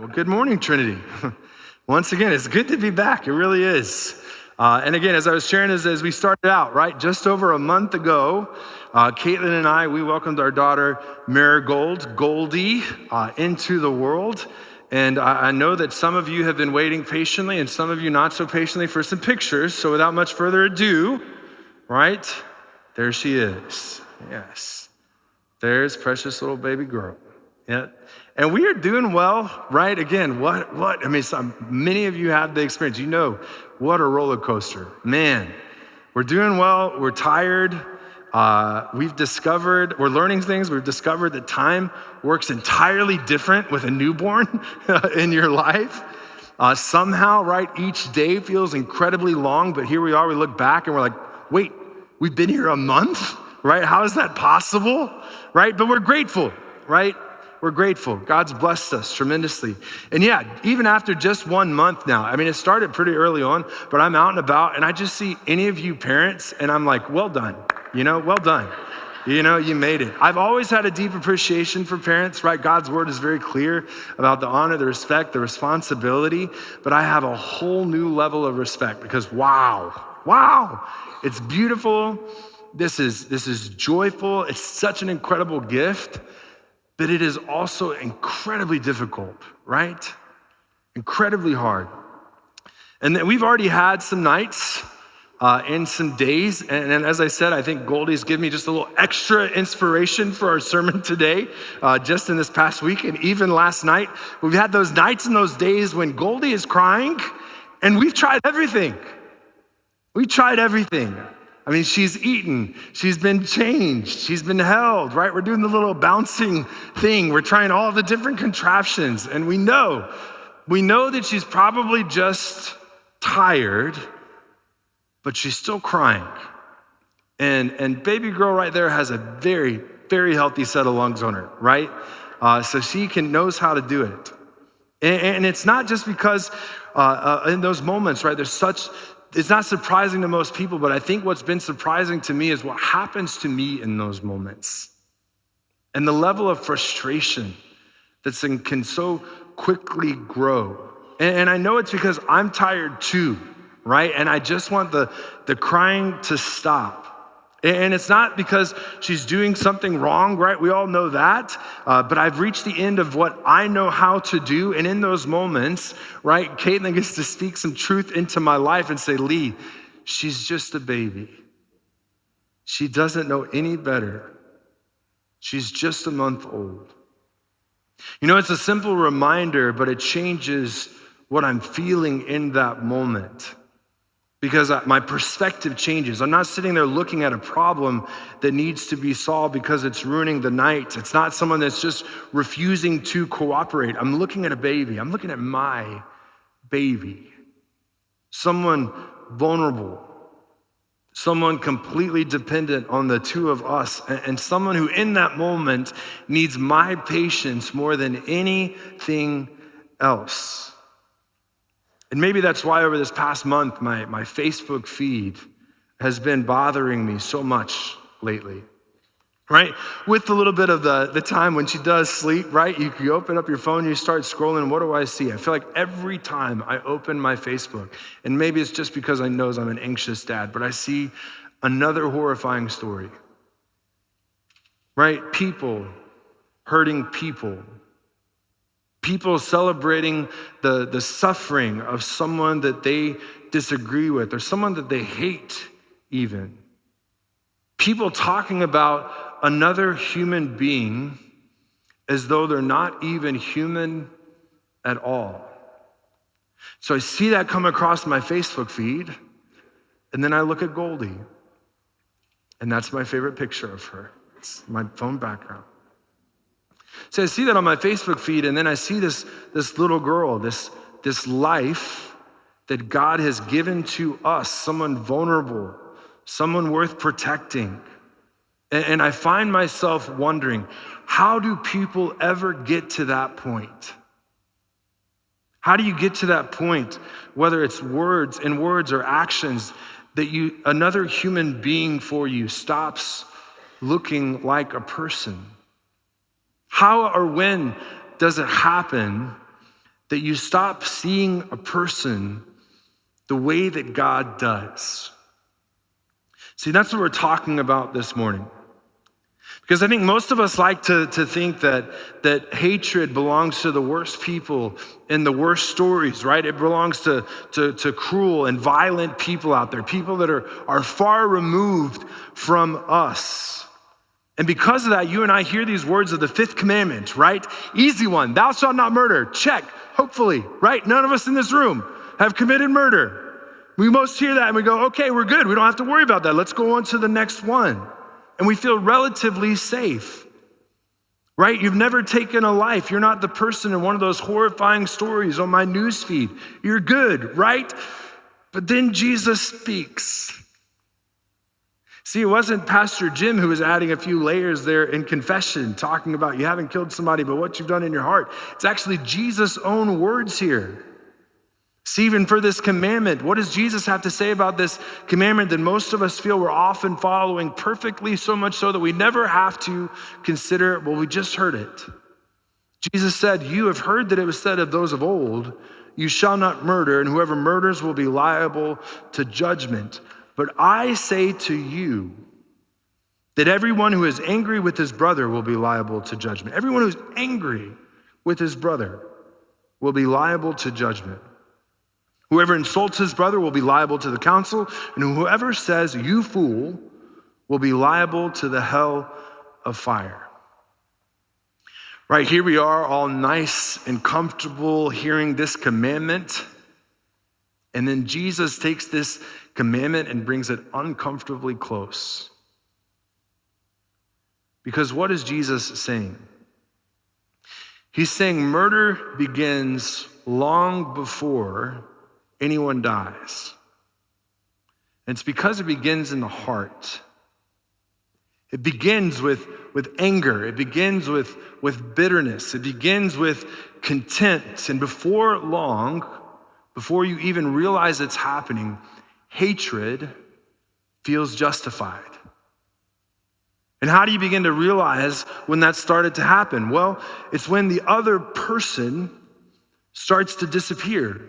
Well, good morning, Trinity. Once again, it's good to be back. It really is. And again, as I was sharing, as we started out, right, just over a month ago, Caitlin and I, we welcomed our daughter, Goldie, into the world. And I know that some of you have been waiting patiently and some of you not so patiently for some pictures. So without much further ado, right, there she is. Yes. There's precious little baby girl. Yeah. And we are doing well, right? Again, I mean, many of you have the experience. You know, what a roller coaster. Man, we're doing well. We're tired. We're learning things. We've discovered that time works entirely different with a newborn in your life. Somehow, right, each day feels incredibly long, but here we are, we look back and we're like, wait, we've been here a month, right? How is that possible, right? But we're grateful, right? We're grateful. God's blessed us tremendously. And yeah, even after just 1 month now, I mean, it started pretty early on, but I'm out and about and I just see any of you parents and I'm like, well done, well done. You made it. I've always had a deep appreciation for parents, right? God's word is very clear about the honor, the respect, the responsibility, but I have a whole new level of respect because wow, it's beautiful. This is joyful. It's such an incredible gift. But it is also incredibly difficult, right? Incredibly hard. And then we've already had some nights and some days. And as I said, I think Goldie's given me just a little extra inspiration for our sermon today, just in this past week. And even last night, we've had those nights and those days when Goldie is crying and we've tried everything. We tried everything. I mean, she's eaten, she's been changed, she's been held, right? We're doing the little bouncing thing. We're trying all the different contraptions. And we know that she's probably just tired, but she's still crying. And baby girl right there has a very, very healthy set of lungs on her, right? So she knows how to do it. And it's not just because in those moments, right, it's not surprising to most people, but I think what's been surprising to me is what happens to me in those moments. And the level of frustration that can so quickly grow. And I know it's because I'm tired too, right? And I just want the crying to stop. And it's not because she's doing something wrong, right? We all know that. But I've reached the end of what I know how to do. And in those moments, right, Caitlin gets to speak some truth into my life and say, Lee, she's just a baby. She doesn't know any better. She's just a month old. It's a simple reminder, but it changes what I'm feeling in that moment. Because my perspective changes. I'm not sitting there looking at a problem that needs to be solved because it's ruining the night. It's not someone that's just refusing to cooperate. I'm looking at a baby. I'm looking at my baby. Someone vulnerable. Someone completely dependent on the two of us. And someone who in that moment needs my patience more than anything else. And maybe that's why over this past month, my Facebook feed has been bothering me so much lately, right? With a little bit of the time when she does sleep, right? You open up your phone, you start scrolling, what do I see? I feel like every time I open my Facebook, and maybe it's just because I know I'm an anxious dad, but I see another horrifying story, right? People hurting people. People celebrating the suffering of someone that they disagree with or someone that they hate even. People talking about another human being as though they're not even human at all. So I see that come across my Facebook feed, and then I look at Goldie, and that's my favorite picture of her. It's my phone background. So I see that on my Facebook feed, and then I see this little girl, this life that God has given to us, someone vulnerable, someone worth protecting. And I find myself wondering, how do people ever get to that point? How do you get to that point, whether it's words or actions, that another human being for you stops looking like a person? How or when does it happen that you stop seeing a person the way that God does. See, that's what we're talking about this morning. Because I think most of us like to think that hatred belongs to the worst people and the worst stories, right? It belongs to cruel and violent people out there, people that are far removed from us. And because of that, you and I hear these words of the fifth commandment, right? Easy one, thou shalt not murder, check, hopefully, right? None of us in this room have committed murder. We most hear that and we go, okay, we're good. We don't have to worry about that. Let's go on to the next one. And we feel relatively safe, right? You've never taken a life. You're not the person in one of those horrifying stories on my newsfeed. You're good, right? But then Jesus speaks. See, it wasn't Pastor Jim who was adding a few layers there in confession, talking about you haven't killed somebody, but what you've done in your heart. It's actually Jesus' own words here. See, even for this commandment, what does Jesus have to say about this commandment that most of us feel we're often following perfectly, so much so that we never have to consider, well, we just heard it. Jesus said, you have heard that it was said of those of old, you shall not murder, and whoever murders will be liable to judgment. But I say to you that everyone who is angry with his brother will be liable to judgment. Everyone who's angry with his brother will be liable to judgment. Whoever insults his brother will be liable to the council, and whoever says, you fool, will be liable to the hell of fire. Right, here we are all nice and comfortable hearing this commandment, and then Jesus takes this commandment and brings it uncomfortably close. Because what is Jesus saying? He's saying murder begins long before anyone dies. And it's because it begins in the heart. It begins with anger. It begins with bitterness. It begins with contempt. And before long, before you even realize it's happening, hatred feels justified. And how do you begin to realize when that started to happen? Well, it's when the other person starts to disappear.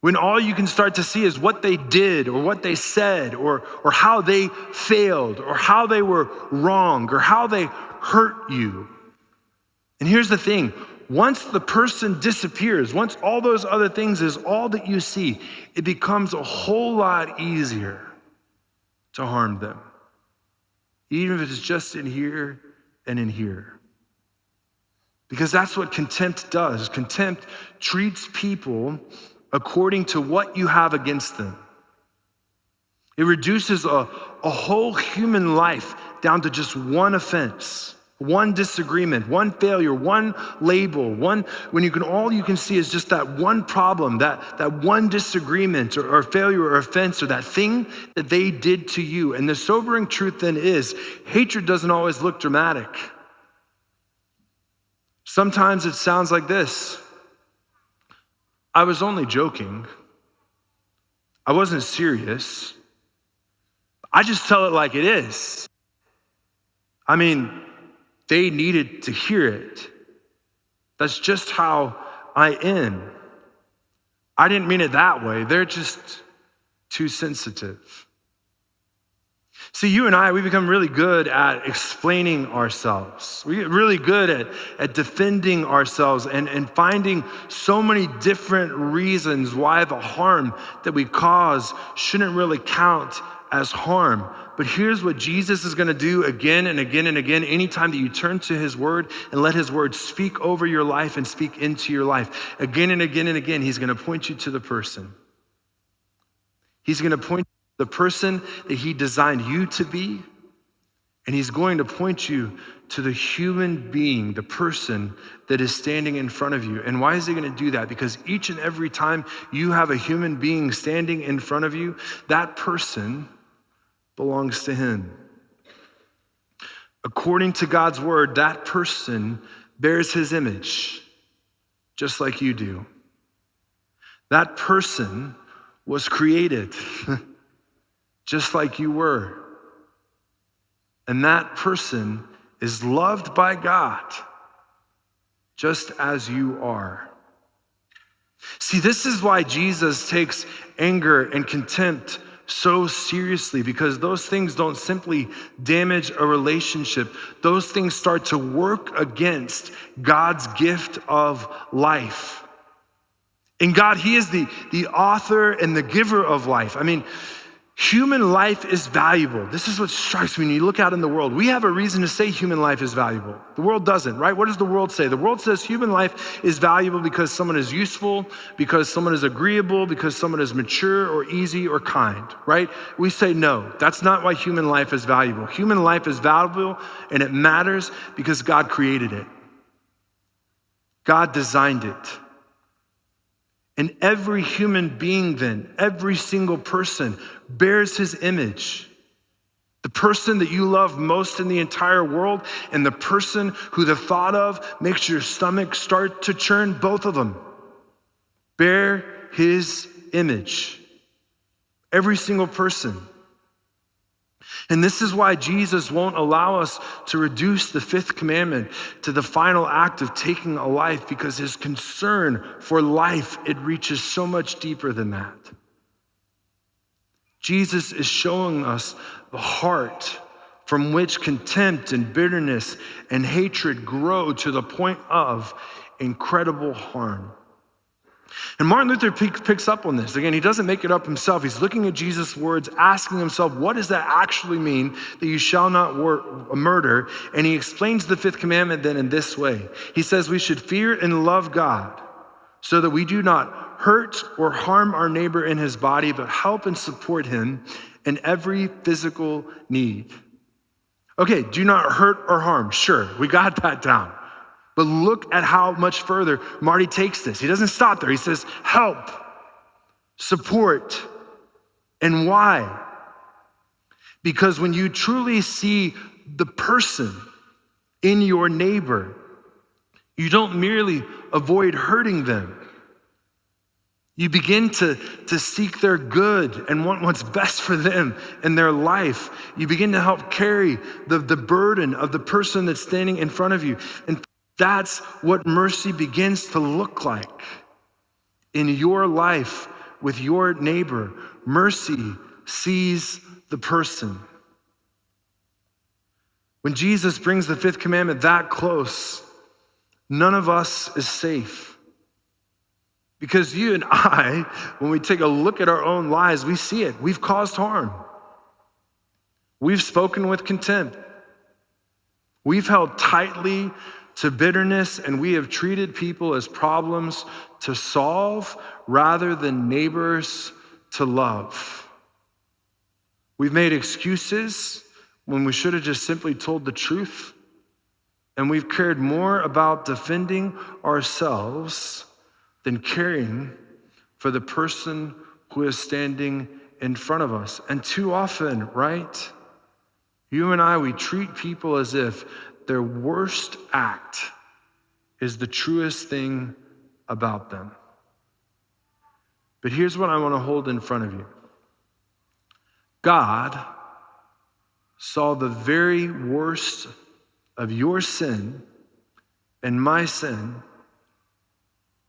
When all you can start to see is what they did or what they said or how they failed or how they were wrong or how they hurt you. And here's the thing, once the person disappears, once all those other things is all that you see, it becomes a whole lot easier to harm them. Even if it's just in here and in here. Because that's what contempt does. Contempt treats people according to what you have against them. It reduces a whole human life down to just one offense, one disagreement, one failure, one label, all you can see is just that one problem, that one disagreement or failure or offense or that thing that they did to you. And the sobering truth then is, hatred doesn't always look dramatic. Sometimes it sounds like this. I was only joking. I wasn't serious. I just tell it like it is. I mean, they needed to hear it. That's just how I am. I didn't mean it that way. They're just too sensitive. See, you and I, we become really good at explaining ourselves. We get really good at defending ourselves and finding so many different reasons why the harm that we cause shouldn't really count as harm. But here's what Jesus is going to do again and again and again, anytime that you turn to his word and let his word speak over your life and speak into your life. Again and again and again, he's going to point you to the person. He's going to point you to the person that he designed you to be, and he's going to point you to the human being, the person that is standing in front of you. And why is he going to do that? Because each and every time you have a human being standing in front of you, that person belongs to him. According to God's word, that person bears his image, just like you do. That person was created, just like you were. And that person is loved by God. just as you are. See, this is why Jesus takes anger and contempt so seriously, because those things don't simply damage a relationship. Those things start to work against God's gift of life. And God, he is the author and the giver of life. I mean, human life is valuable. This is what strikes me when you look out in the world. We have a reason to say human life is valuable. The world doesn't, right? What does the world say? The world says human life is valuable because someone is useful, because someone is agreeable, because someone is mature or easy or kind, right? We say no, that's not why human life is valuable. Human life is valuable and it matters because God created it. God designed it. And every human being then, every single person bears his image. The person that you love most in the entire world and the person who the thought of makes your stomach start to churn, both of them bear his image. Every single person. And this is why Jesus won't allow us to reduce the fifth commandment to the final act of taking a life, because his concern for life, it reaches so much deeper than that. Jesus is showing us the heart from which contempt and bitterness and hatred grow to the point of incredible harm. And Martin Luther picks up on this. Again, he doesn't make it up himself. He's looking at Jesus' words, asking himself, what does that actually mean, that you shall not murder? And he explains the fifth commandment then in this way. He says we should fear and love God so that we do not hurt or harm our neighbor in his body, but help and support him in every physical need. Okay, do not hurt or harm. Sure, we got that down. But look at how much further Marty takes this. He doesn't stop there. He says, help, support, and why? Because when you truly see the person in your neighbor, you don't merely avoid hurting them. You begin to seek their good and want what's best for them in their life. You begin to help carry the burden of the person that's standing in front of you. And that's what mercy begins to look like in your life with your neighbor. Mercy sees the person. When Jesus brings the fifth commandment that close, none of us is safe. Because you and I, when we take a look at our own lives, we see it. We've caused harm. We've spoken with contempt. We've held tightly to bitterness, and we have treated people as problems to solve rather than neighbors to love. We've made excuses when we should have just simply told the truth, and we've cared more about defending ourselves than caring for the person who is standing in front of us. And too often, right, you and I, we treat people as if their worst act is the truest thing about them. But here's what I want to hold in front of you. God saw the very worst of your sin and my sin,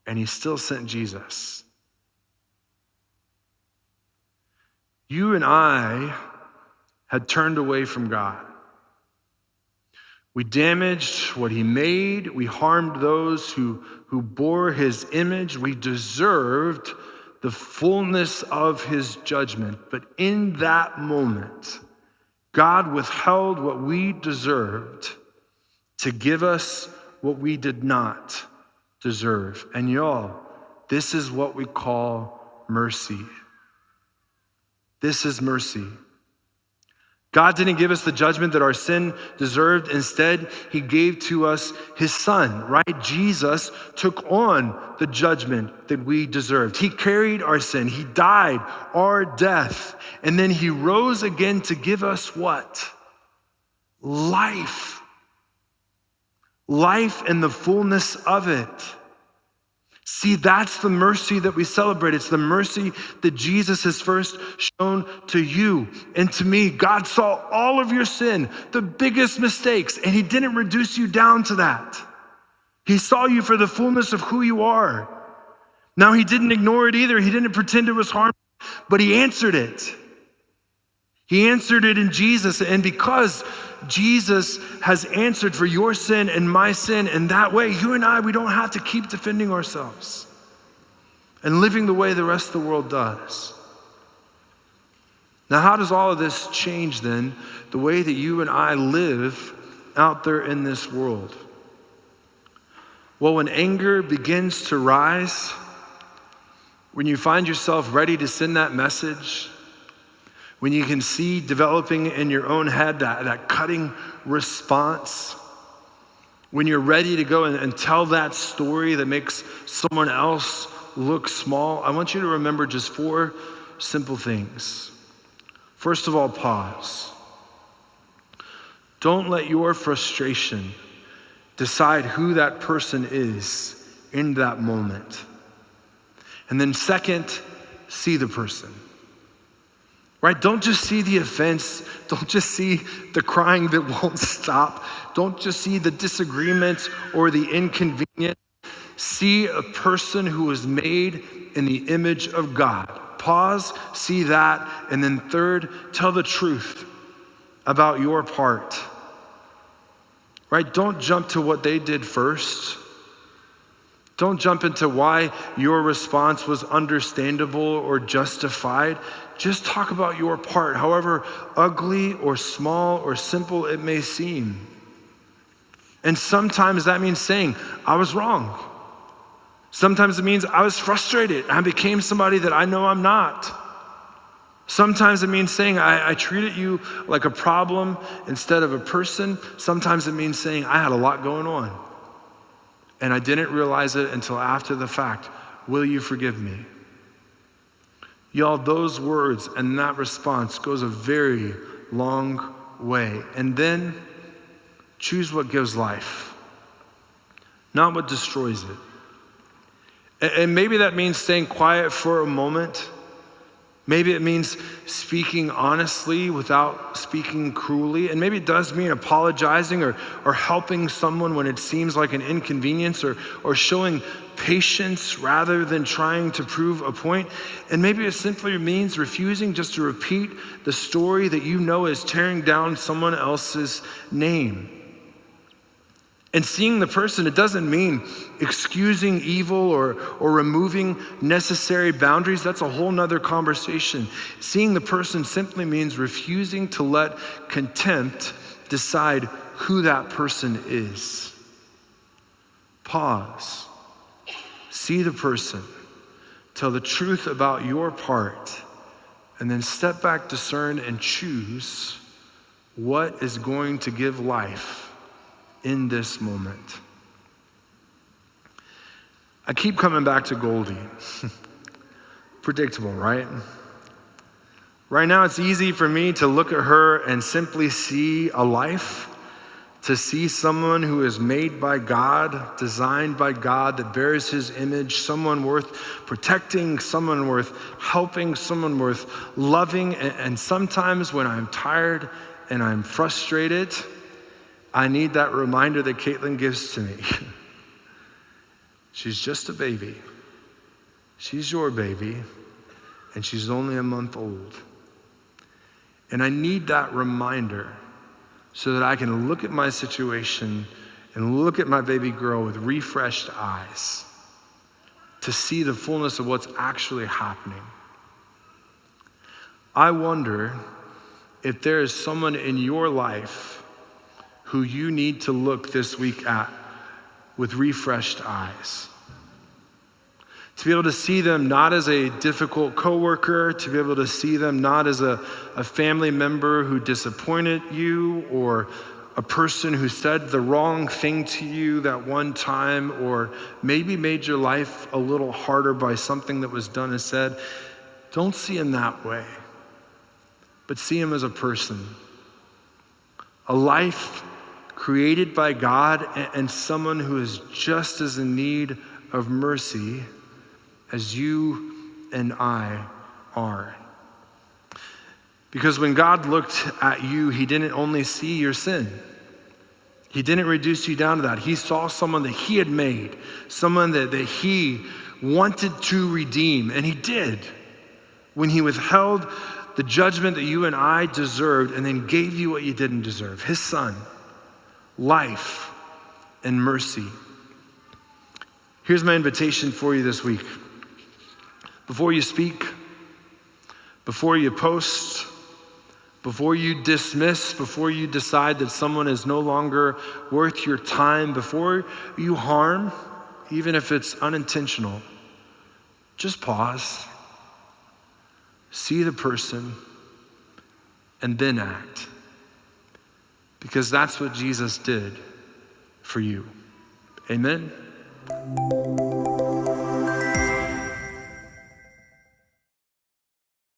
and he still sent Jesus. You and I had turned away from God. We damaged what he made. We harmed those who bore his image. We deserved the fullness of his judgment. But in that moment, God withheld what we deserved to give us what we did not deserve. And y'all, this is what we call mercy. This is mercy. God didn't give us the judgment that our sin deserved. Instead, he gave to us his son, right? Jesus took on the judgment that we deserved. He carried our sin. He died our death. And then he rose again to give us what? Life. Life in the fullness of it. See, that's the mercy that we celebrate. It's the mercy that Jesus has first shown to you and to me. God saw all of your sin, the biggest mistakes, and he didn't reduce you down to that. He saw you for the fullness of who you are. Now, he didn't ignore it either. He didn't pretend it was harmful, but he answered it. He answered it in Jesus. And because Jesus has answered for your sin and my sin in that way, you and I, we don't have to keep defending ourselves and living the way the rest of the world does. Now, how does all of this change then the way that you and I live out there in this world? Well, when anger begins to rise, when you find yourself ready to send that message, when you can see developing in your own head that cutting response, when you're ready to go and tell that story that makes someone else look small, I want you to remember just 4 simple things. First of all, pause. Don't let your frustration decide who that person is in that moment. And then second, see the person. Right? Don't just see the offense. Don't just see the crying that won't stop. Don't just see the disagreements or the inconvenience. See a person who was made in the image of God. Pause, see that, and then third, tell the truth about your part. Right? Don't jump to what they did first. Don't jump into why your response was understandable or justified. Just talk about your part, however ugly or small or simple it may seem. And sometimes that means saying, I was wrong. Sometimes it means I was frustrated. I became somebody that I know I'm not. Sometimes it means saying I treated you like a problem instead of a person. Sometimes it means saying I had a lot going on and I didn't realize it until after the fact. Will you forgive me? Y'all, those words and that response goes a very long way. And then choose what gives life, not what destroys it. And maybe that means staying quiet for a moment. Maybe it means speaking honestly without speaking cruelly. And maybe it does mean apologizing or helping someone when it seems like an inconvenience or showing patience rather than trying to prove a point. And maybe it simply means refusing just to repeat the story that you know is tearing down someone else's name. And seeing the person, it doesn't mean excusing evil or removing necessary boundaries. That's a whole nother conversation. Seeing the person simply means refusing to let contempt decide who that person is. Pause. See the person. Tell the truth about your part. And then step back, discern, and choose what is going to give life in this moment. I keep coming back to Goldie. Predictable, right? Right now it's easy for me to look at her and simply see a life, to see someone who is made by God, designed by God, that bears his image, someone worth protecting, someone worth helping, someone worth loving. And sometimes when I'm tired and I'm frustrated, I need that reminder that Caitlin gives to me. She's just a baby. She's your baby, and she's only a month old. And I need that reminder so that I can look at my situation and look at my baby girl with refreshed eyes to see the fullness of what's actually happening. I wonder if there is someone in your life who you need to look this week at with refreshed eyes. To be able to see them not as a difficult coworker, to be able to see them not as a family member who disappointed you or a person who said the wrong thing to you that one time or maybe made your life a little harder by something that was done and said. Don't see him that way, but see him as a person. A life created by God and someone who is just as in need of mercy as you and I are. Because when God looked at you, he didn't only see your sin. He didn't reduce you down to that. He saw someone that he had made, someone that he wanted to redeem, and he did when he withheld the judgment that you and I deserved and then gave you what you didn't deserve, his son, life and mercy. Here's my invitation for you this week. Before you speak, before you post, before you dismiss, before you decide that someone is no longer worth your time, before you harm, even if it's unintentional, just pause, see the person, and then act. Because that's what Jesus did for you. Amen?